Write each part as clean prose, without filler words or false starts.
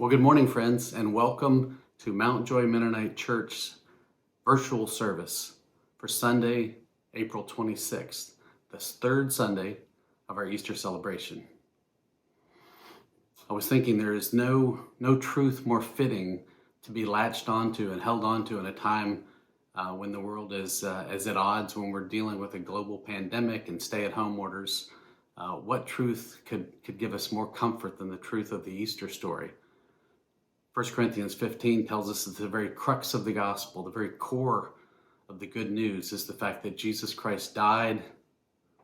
Well, good morning, friends, and welcome to Mount Joy Mennonite Church virtual service for Sunday, April 26th, the third Sunday of our Easter celebration. I was thinking there is no truth more fitting to be latched onto and held onto in a time when the world is at odds, when we're dealing with a global pandemic and stay-at-home orders. What truth could give us more comfort than the truth of the Easter story? 1 Corinthians 15 tells us that the very crux of the gospel, the very core of the good news, is the fact that Jesus Christ died,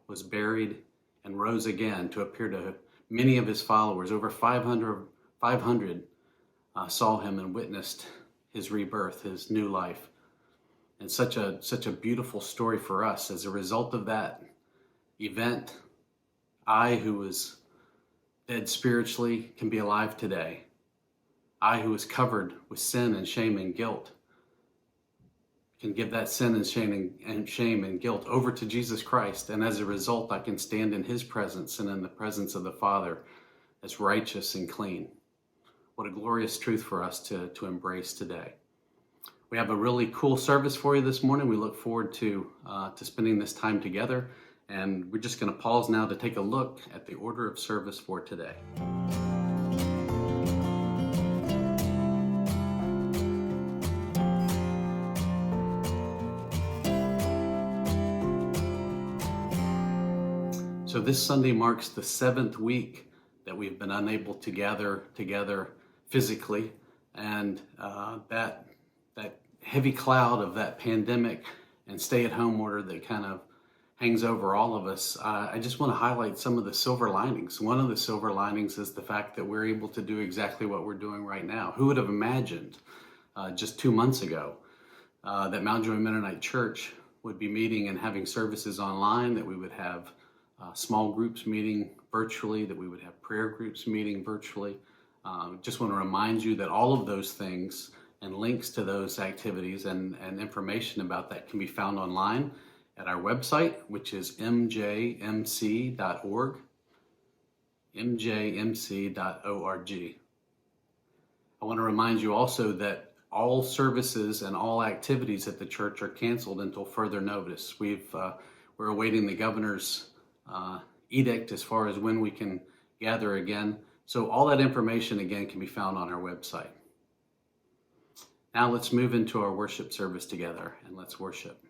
was buried, and rose again to appear to many of his followers. Over 500 saw him and witnessed his rebirth, his new life. And such a beautiful story for us. As a result of that event, I, who was dead spiritually, can be alive today. I, who was covered with sin and shame and guilt, can give that sin and shame and guilt over to Jesus Christ. And as a result, I can stand in his presence and in the presence of the Father as righteous and clean. What a glorious truth for us to embrace today. We have a really cool service for you this morning. We look forward to spending this time together. And we're just going to pause now to take a look at the order of service for today. So this Sunday marks the 7th week that we've been unable to gather together physically, and that heavy cloud of that pandemic and stay-at-home order that kind of hangs over all of us. I just want to highlight some of the silver linings. One of the silver linings is the fact that we're able to do exactly what we're doing right now. Who would have imagined just 2 months ago that Mount Joy Mennonite Church would be meeting and having services online, that we would have small groups meeting virtually, that we would have prayer groups meeting virtually. Just want to remind you that all of those things and links to those activities and information about that can be found online at our website, which is mjmc.org, mjmc.org. I want to remind you also that all services and all activities at the church are canceled until further notice. We're awaiting the governor's edict as far as when we can gather again. So all that information again can be found on our website. Now let's move into our worship service together and let's worship.